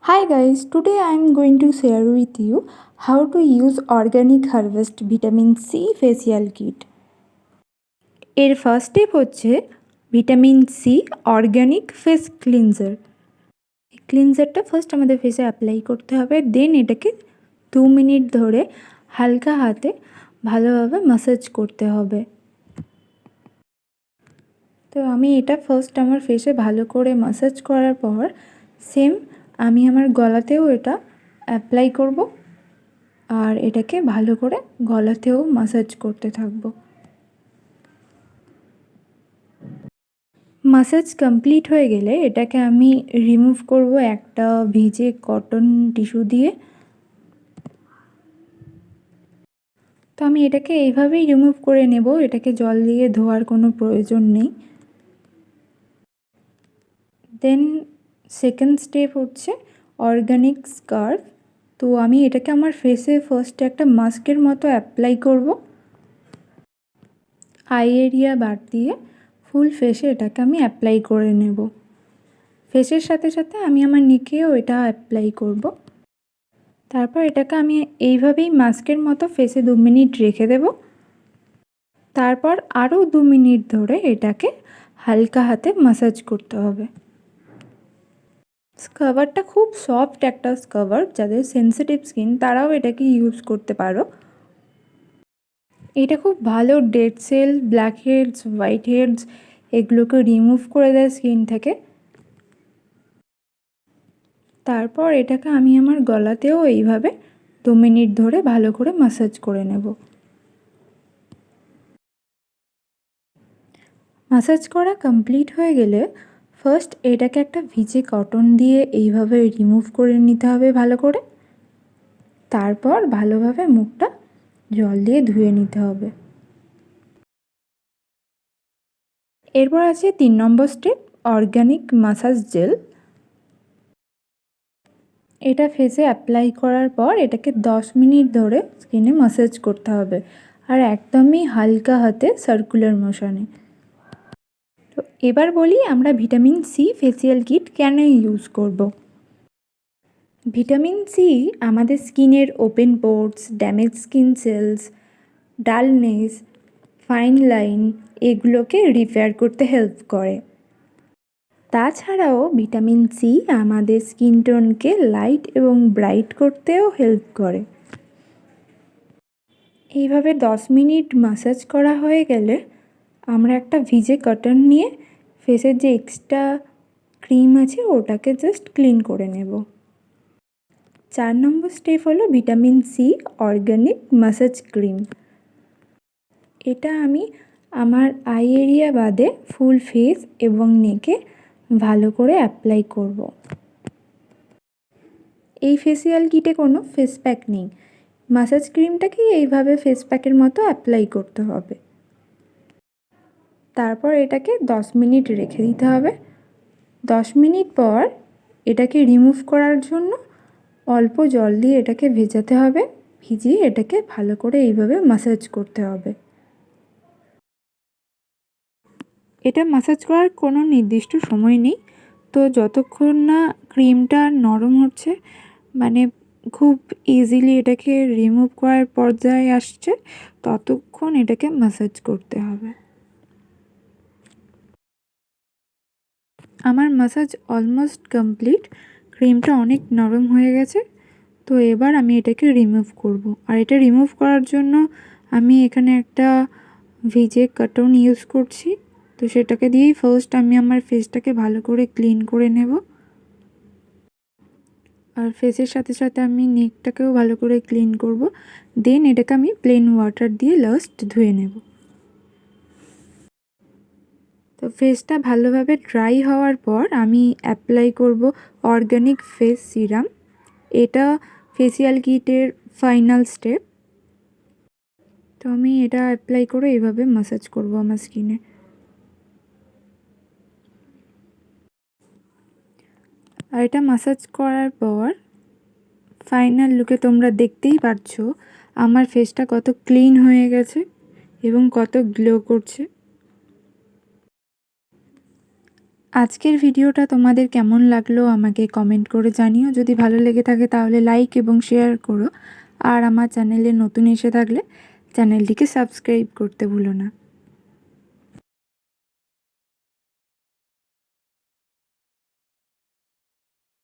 Hi guys, today I am going to share with you how to use Organic Harvest Vitamin C Facial Kit. এর first step হচ্ছে vitamin C organic face cleanser. এই ক্লিনজারটা first আমাদের ফেসে apply করতে হবে, দেন এটাকে 2 minute ধরে হালকা হাতে ভালোভাবে ম্যাসাজ করতে হবে। তো আমি এটা ফার্স্ট আমার ফেসে ভালো করে ম্যাসাজ করার পর সেম আমি আমার গলাতেও এটা অ্যাপ্লাই করব আর এটাকে ভালো করে গলাতেও ম্যাসাজ করতে থাকবো। ম্যাসাজ কমপ্লিট হয়ে গেলে এটাকে আমি রিমুভ করব একটা ভিজে কটন টিস্যু দিয়ে। তো আমি এটাকে এইভাবেই রিমুভ করে নেব, এটাকে জল দিয়ে ধোয়ার কোনো প্রয়োজন নেই। দেন সেকেন্ড স্টেপ হচ্ছে অর্গানিক স্কার্ফ। তো আমি এটাকে আমার ফেসে ফার্স্টে একটা মাস্কের মতো অ্যাপ্লাই করব, আই এরিয়া বাদ দিয়ে ফুল ফেসে এটাকে আমি অ্যাপ্লাই করে নেব। ফেসের সাথে সাথে আমি আমার নেকেও এটা অ্যাপ্লাই করব। তারপর এটাকে আমি এইভাবেই মাস্কের মতো ফেসে 2 মিনিট রেখে দেব। তারপর আরও 2 মিনিট ধরে এটাকে হালকা হাতে ম্যাসাজ করতে হবে। স্কার্ফটা খুব সফট একটা স্কার্ফ, যাদের সেন্সিটিভ স্কিন তারাও এটাকে ইউজ করতে পারো। এটা খুব ভালো dead cell, blackheads, whiteheads এগুলোকে রিমুভ করে দেয় স্কিন থেকে। তারপর এটাকে আমি আমার গলাতেও এইভাবে 2 মিনিট ধরে ভালো করে ম্যাসাজ করে নেব। ম্যাসাজ করা কমপ্লিট হয়ে গেলে ফার্স্ট এটাকে একটা ভিজে কটন দিয়ে এইভাবে রিমুভ করে নিতে হবে ভালো করে। তারপর ভালোভাবে মুখটা জল দিয়ে ধুয়ে নিতে হবে। এরপর আছে 3 নম্বর স্টেপ অর্গানিক ম্যাসাজ জেল। এটা ফেসে অ্যাপ্লাই করার পর এটাকে 10 মিনিট ধরে স্কিনে ম্যাসাজ করতে হবে, আর একদমই হালকা হাতে সার্কুলার মোশনে। তো এবার বলি আমরা ভিটামিন সি ফেসিয়াল কিট কেন ইউজ করব। ভিটামিন সি আমাদের স্কিনের ওপেন পোর্স, damage skin sales, dullness, fine line এগুলোকে রিপেয়ার করতে হেল্প করে। তাছাড়াও ভিটামিন সি আমাদের স্কিন টোনকে লাইট এবং ব্রাইট করতেও হেল্প করে। এইভাবে 10 মিনিট ম্যাসাজ করা হয়ে গেলে আমরা একটা ভিজে কটন নিয়ে ফেসের যে এক্সট্রা ক্রিম আছে ওটাকে জাস্ট ক্লিন করে নেব। 4 নম্বর স্টেপ হলো vitamin C organic massage cream. এটা আমি আমার আই এরিয়া বাদে ফুল ফেস এবং নেকে ভালো করে অ্যাপ্লাই করব। এই ফেসিয়াল কিটে কোনো ফেস প্যাক নেই, ম্যাসাজ ক্রিমটাকে এইভাবে ফেস প্যাকের মতো অ্যাপ্লাই করতে হবে। তারপর এটাকে 10 মিনিট রেখে দিতে হবে। 10 মিনিট পর এটাকে রিমুভ করার জন্য অল্প জল দিয়ে এটাকে ভেজাতে হবে, ভিজিয়ে এটাকে ভালো করে এইভাবে ম্যাসাজ করতে হবে। এটা ম্যাসাজ করার কোনো নির্দিষ্ট সময় নেই, তো যতক্ষণ না ক্রিমটা নরম হচ্ছে, মানে খুব ইজিলি এটাকে রিমুভ করার পর্যায়ে আসছে, ততক্ষণ এটাকে ম্যাসাজ করতে হবে। আমার ম্যাসাজ অলমোস্ট কমপ্লিট, ক্রিমটা অনেক নরম হয়ে গেছে। তো এবার আমি এটাকে রিমুভ করব, আর এটা রিমুভ করার জন্য আমি এখানে একটা ভিজে কটন ইউজ করছি। তো সেটাকে দিয়েই ফার্স্ট আমি আমার ফেসটাকে ভালো করে ক্লিন করে নেব, আর ফেসের সাথে সাথে আমি নেকটাকেও ভালো করে ক্লিন করব। দেন এটাকে আমি প্লেন ওয়াটার দিয়ে লাস্ট ধুয়ে নেব। তো ফেসটা ভালোভাবে ড্রাই হওয়ার পর আমি অ্যাপ্লাই করব অর্গানিক ফেস সিরাম। এটা ফেসিয়াল কিটের ফাইনাল স্টেপ। তো আমি এটা অ্যাপ্লাই করে এইভাবে ম্যাসাজ করব আমার স্কিনে। আর এটা ম্যাসাজ করার পর ফাইনাল লুকে তোমরা দেখতেই পাচ্ছো আমার ফেসটা কত ক্লিন হয়ে গেছে এবং কত গ্লো করছে। আজকের ভিডিওটা তোমাদের কেমন লাগলো আমাকে কমেন্ট করে জানিও। যদি ভালো লেগে থাকে তাহলে লাইক এবং শেয়ার করো। আর আমার চ্যানেলে নতুন এসে থাকলে চ্যানেলটিকে সাবস্ক্রাইব করতে ভুলো না।